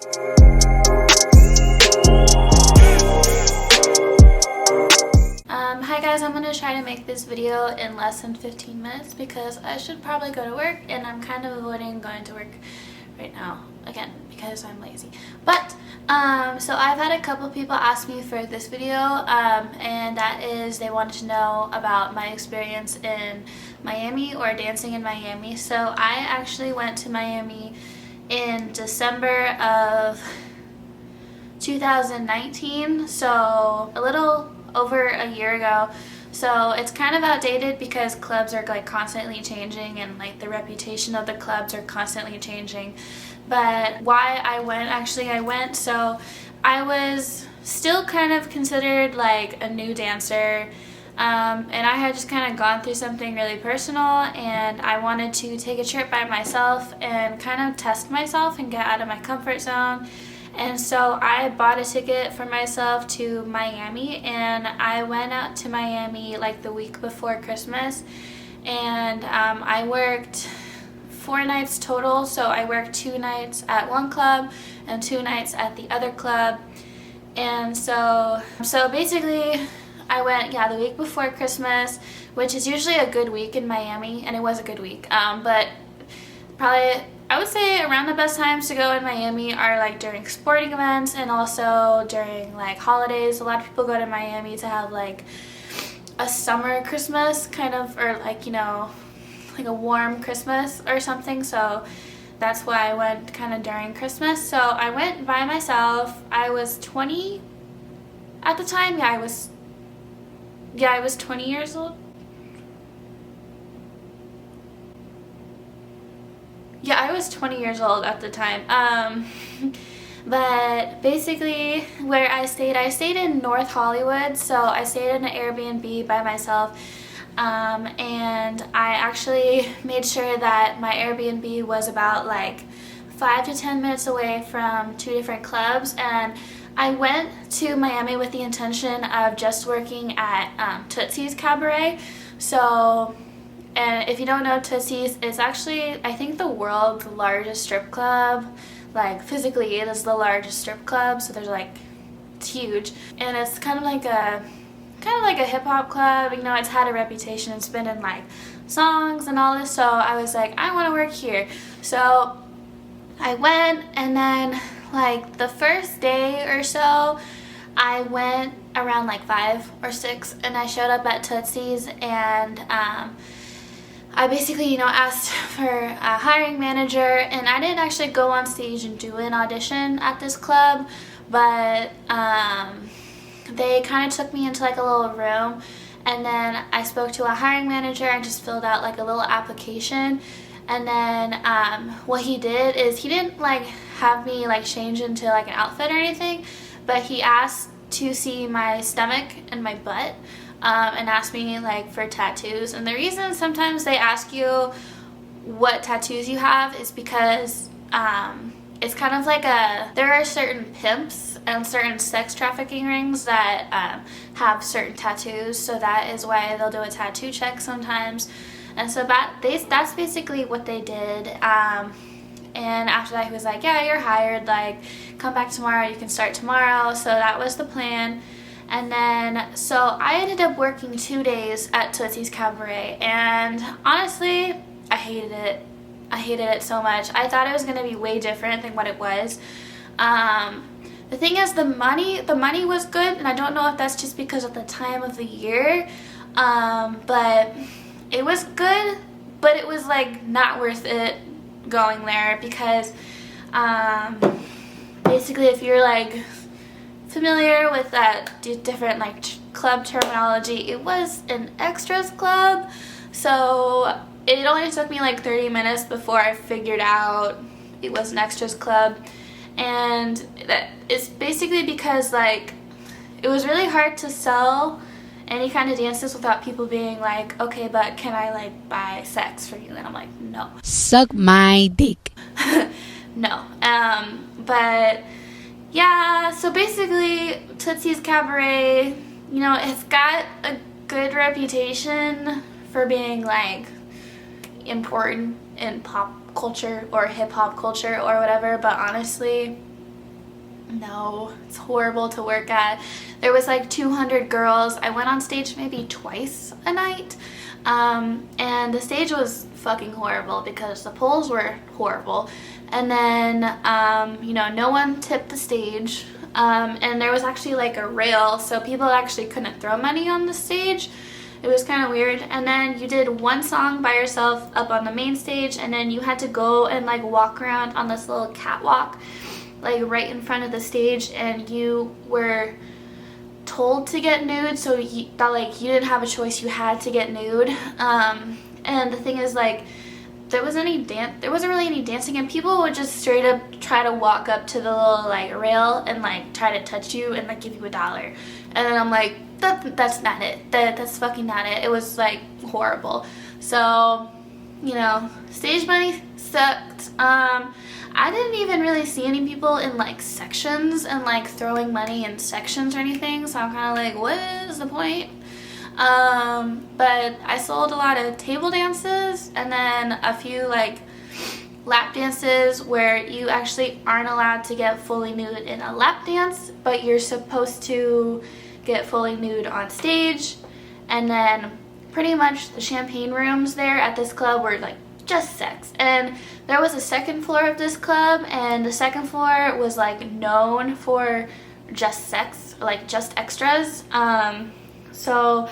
Hi guys, I'm going to try to make this video in less than 15 minutes because I should probably go to work and I'm kind of avoiding going to work right now again because I'm lazy. But so I've had a couple people ask me for this video and that is they wanted to know about my experience in Miami or dancing in Miami. So I actually went to Miami in December of 2019, so a little over a year ago. So it's kind of outdated because clubs are like constantly changing and like the reputation of the clubs are constantly changing. But why I went, so I was still kind of considered like a new dancer, and I had just kind of gone through something really personal and I wanted to take a trip by myself and kind of test myself and get out of my comfort zone. And so I bought a ticket for myself to Miami, and I went out to Miami like the week before Christmas, and I worked 4 nights total. So I worked 2 nights at one club and 2 nights at the other club. And so basically I went the week before Christmas, which is usually a good week in Miami, and it was a good week, but probably I would say around the best times to go in Miami are like during sporting events and also during like holidays. A lot of people go to Miami to have like a summer Christmas kind of, or like, you know, like a warm Christmas or something. So that's why I went kind of during Christmas. So I went by myself. I was 20 at the time. I was 20 years old. Yeah, I was 20 years old at the time. But basically where I stayed in North Hollywood. So I stayed in an Airbnb by myself. And I actually made sure that my Airbnb was about like 5 to 10 minutes away from 2 different clubs. And I went to Miami with the intention of just working at Tootsie's Cabaret. So, and if you don't know, Tootsie's is actually, I think, the world's largest strip club. Like physically it is the largest strip club, so there's like, it's huge, and it's kind of like a hip-hop club. You know, it's had a reputation, it's been in like songs and all this. So I was like, I want to work here. So I went, and then like the first day or so I went around like 5 or 6 and I showed up at Tootsie's, and I basically, you know, asked for a hiring manager, and I didn't actually go on stage and do an audition at this club, but they kind of took me into like a little room, and then I spoke to a hiring manager and just filled out like a little application. And then what he did is he didn't like have me like change into like an outfit or anything, but he asked to see my stomach and my butt. And asked me like for tattoos. And the reason sometimes they ask you what tattoos you have is because it's kind of like there are certain pimps and certain sex trafficking rings that have certain tattoos, so that is why they'll do a tattoo check sometimes. And so that's basically what they did. And after that he was like, yeah, you're hired, like come back tomorrow, you can start tomorrow. So that was the plan. And then, so I ended up working 2 days at Tootsie's Cabaret, and honestly, I hated it. I hated it so much. I thought it was going to be way different than what it was. The thing is, the money was good, and I don't know if that's just because of the time of the year, but it was good, but it was like not worth it going there because basically if you're like familiar with that different like club terminology, it was an extras club. So it only took me like 30 minutes before I figured out it was an extras club. And that is basically because like it was really hard to sell any kind of dances without people being like, okay, but can I like buy sex for you? And I'm like, no. Suck my dick. No. But yeah, so basically Tootsie's Cabaret, you know, it's got a good reputation for being like important in pop culture or hip hop culture or whatever, but honestly No, it's horrible to work at. There was like 200 girls. I went on stage maybe twice a night. And the stage was fucking horrible because the poles were horrible. And then, no one tipped the stage. And there was actually like a rail, so people actually couldn't throw money on the stage. It was kind of weird. And then you did one song by yourself up on the main stage, and then you had to go and like walk around on this little catwalk, like right in front of the stage, and you were told to get nude, so you didn't have a choice, you had to get nude. And the thing is, like, there wasn't really any dancing, and people would just straight up try to walk up to the little like rail and like try to touch you and like give you $1. And then I'm like, that's not it. That's fucking not it. It was like horrible. So, stage money sucked. I didn't even really see any people in like sections and like throwing money in sections or anything, so I'm kind of like, what is the point? But I sold a lot of table dances and then a few like lap dances where you actually aren't allowed to get fully nude in a lap dance, but you're supposed to get fully nude on stage. And then pretty much the champagne rooms there at this club were like just sex. And there was a second floor of this club, and the second floor was like known for just sex, like just extras. So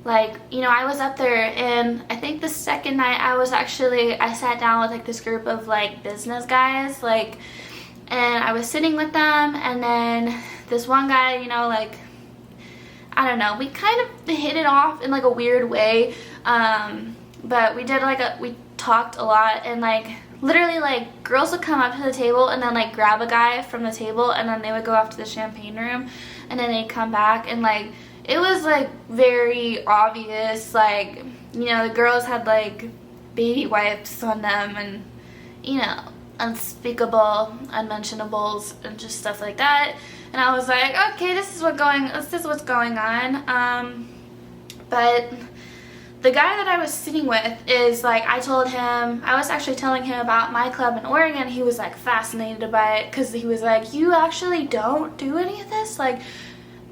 like, I was up there, and I think the second night I sat down with like this group of like business guys, like, and I was sitting with them, and then this one guy, like, I don't know, we kind of hit it off in like a weird way, but we talked a lot, and like literally like girls would come up to the table and then like grab a guy from the table, and then they would go off to the champagne room, and then they'd come back, and like it was like very obvious, like, the girls had like baby wipes on them, and unspeakable unmentionables and just stuff like that. And I was like, okay, this is what's going on. But the guy that I was sitting with is like, I was actually telling him about my club in Oregon. He was like fascinated by it, because he was like, you actually don't do any of this? Like,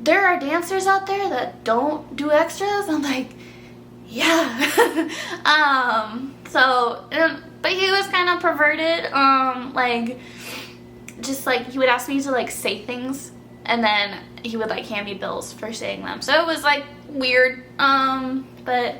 there are dancers out there that don't do extras? I'm like, yeah. But he was kind of perverted, like, just like, he would ask me to like say things, and then he would like hand me bills for saying them. So it was like weird, but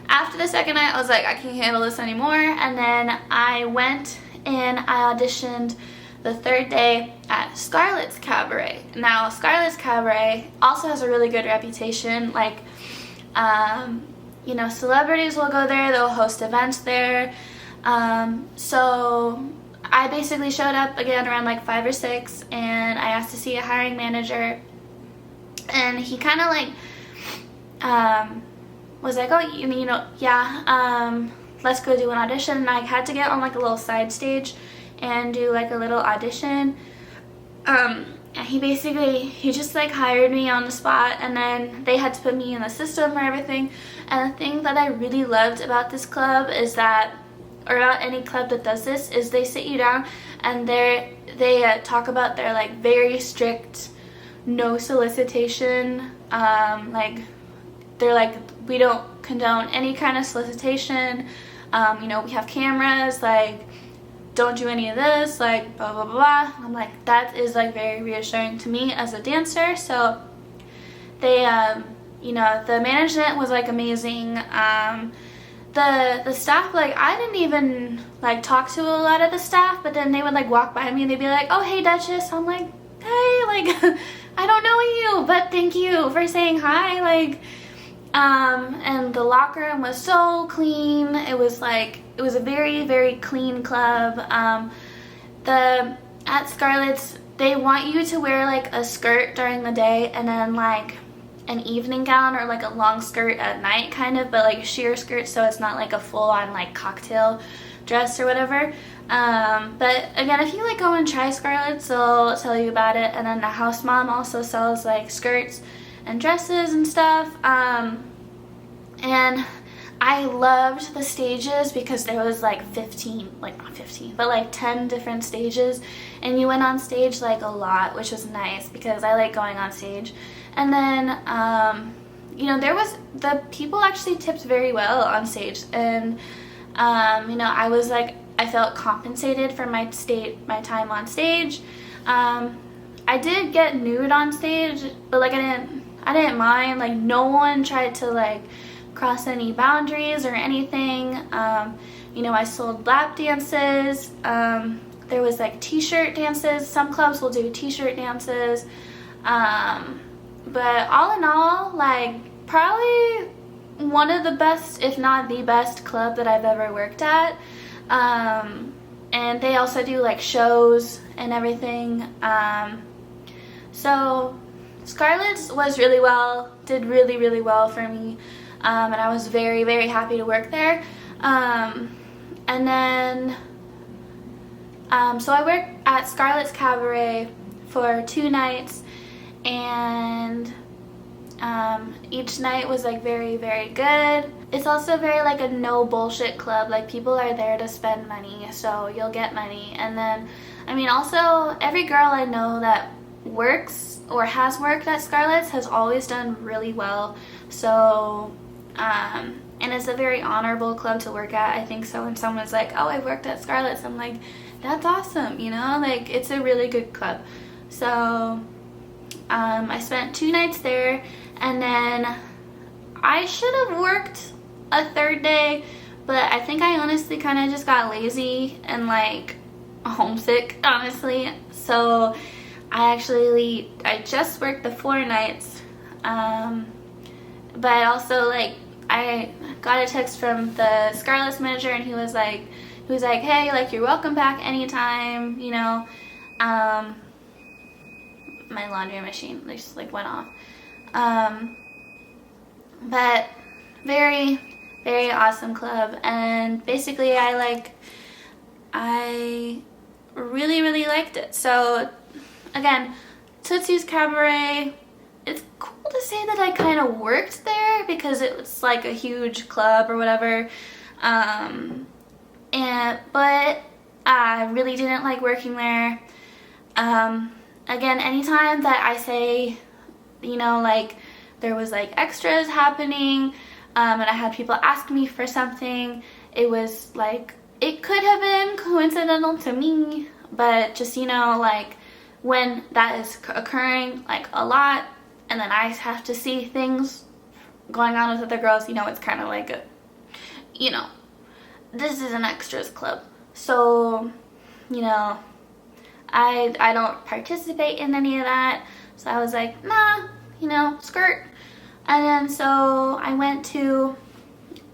after the second night I was like, I can't handle this anymore. And then I went and I auditioned the third day at Scarlett's Cabaret. Now, Scarlett's Cabaret also has a really good reputation. Like, celebrities will go there, they'll host events there. So I basically showed up again around like 5 or 6, and I asked to see a hiring manager, and he kind of like was like, oh, let's go do an audition. And I had to get on like a little side stage and do like a little audition. And he just like hired me on the spot, and then they had to put me in the system for everything. And the thing that I really loved about this club is that, or about any club that does this, is they sit you down and they talk about their like very strict no solicitation, like they're like, we don't condone any kind of solicitation, we have cameras, like, don't do any of this, like, blah blah blah. I'm like, that is like very reassuring to me as a dancer. So they the management was like amazing. The staff, like, I didn't even like talk to a lot of the staff, but then they would like walk by me and they'd be like, oh, hey Duchess. I'm like, hey, like, I don't know you, but thank you for saying hi. Like, and the locker room was so clean. It was a very, very clean club. At Scarlett's, they want you to wear like a skirt during the day, and then like an evening gown or like a long skirt at night, kind of, but like a sheer skirt, so it's not like a full-on like cocktail dress or whatever. But again, if you like go and try Scarlett's, they'll tell you about it. And then the house mom also sells like skirts and dresses and stuff. And I loved the stages because there was like 15, like not 15, but like 10 different stages, and you went on stage like a lot, which was nice because I like going on stage. And then you know, the people actually tipped very well on stage, and you know, I felt compensated for my time on stage. I did get nude on stage, but like I didn't mind. Like, no one tried to like cross any boundaries or anything. You know, I sold lap dances. There was like t-shirt dances. Some clubs will do t-shirt dances. But all in all, like, probably one of the best, if not the best club that I've ever worked at. And they also do like shows and everything. So Scarlett's did really, really well for me. And I was very, very happy to work there. And then, so I worked at Scarlett's Cabaret for 2 nights, and each night was like very, very good. It's also very like a no bullshit club. Like, people are there to spend money, so you'll get money. And then, I mean, also every girl I know that works or has worked at Scarlett's has always done really well. So and it's a very honorable club to work at. I think so when someone's like, oh, I worked at Scarlett's, I'm like, that's awesome, you know, like, it's a really good club. So I spent 2 nights there, and then I should have worked a 3rd day, but I think I honestly kind of just got lazy and like homesick, honestly. So I just worked the 4 nights, but also like I got a text from the Scarlett's manager, and he was like, hey, like, you're welcome back anytime, you know. My laundry machine just like went off. But very, very awesome club, and basically I really, really liked it. So again, Tootsie's Cabaret, it's cool to say that I kind of worked there because it was like a huge club or whatever. But I really didn't like working there. Again, anytime that I say, you know, like, there was like extras happening, and I had people ask me for something, it was like, it could have been coincidental to me, but just, you know, like, when that is occurring like a lot, and then I have to see things going on with other girls, you know, it's kind of like a, you know, this is an extras club. So, you know, I don't participate in any of that. So I was like, nah, you know, skirt. And then so I went to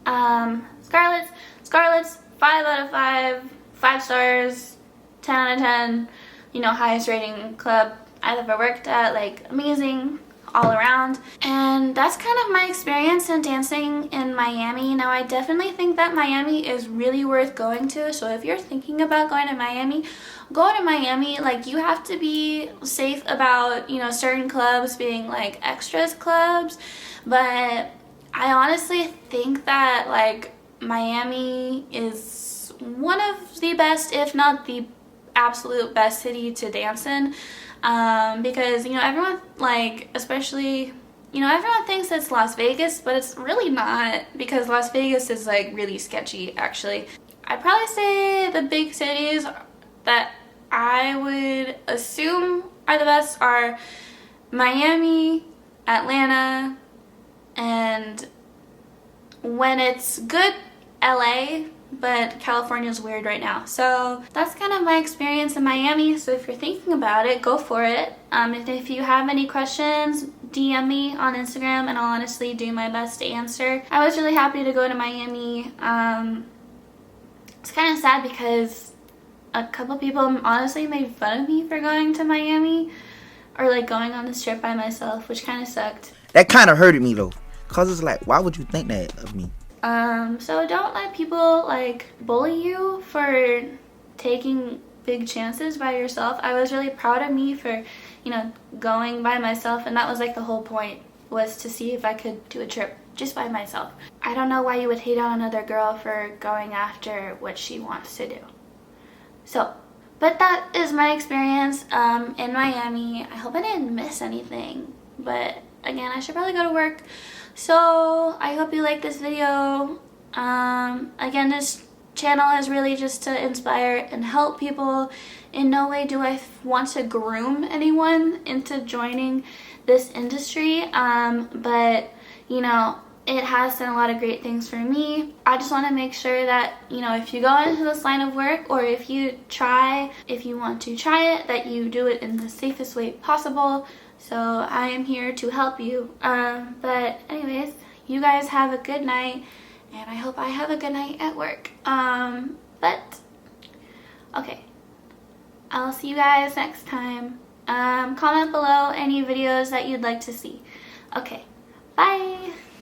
Scarlett's. Scarlett's, 5 out of 5, 5 stars, 10 out of 10, you know, highest rating club I've ever worked at, like, amazing all around. And that's kind of my experience in dancing in Miami. Now, I definitely think that Miami is really worth going to, so if you're thinking about going to Miami, go to Miami. Like, you have to be safe about, you know, certain clubs being like extras clubs, but I honestly think that like Miami is one of the best, if not the absolute best city to dance in. Because, you know, everyone, like, especially, you know, everyone thinks it's Las Vegas, but it's really not, because Las Vegas is like really sketchy, actually. I'd probably say the big cities that I would assume are the best are Miami, Atlanta, and when it's good, LA, but California's weird right now. So that's kind of my experience in Miami. So if you're thinking about it, go for it. If you have any questions, DM me on Instagram, and I'll honestly do my best to answer. I was really happy to go to Miami. It's kind of sad because a couple people honestly made fun of me for going to Miami, or like going on this trip by myself, which kind of sucked. That kind of hurted me though, cause it's like, why would you think that of me? So don't let people like bully you for taking big chances by yourself. I was really proud of me for, you know, going by myself, and that was like the whole point, was to see if I could do a trip just by myself. I don't know why you would hate on another girl for going after what she wants to do. So, but that is my experience in Miami. I hope I didn't miss anything, but again, I should probably go to work. So I hope you like this video. Again, this channel is really just to inspire and help people. In no way do I want to groom anyone into joining this industry, but you know, it has done a lot of great things for me. I just want to make sure that, you know, if you go into this line of work, or if you want to try it, that you do it in the safest way possible. So I am here to help you. But anyways, you guys have a good night, and I hope I have a good night at work. But okay, I'll see you guys next time. Comment below any videos that you'd like to see. Okay, bye.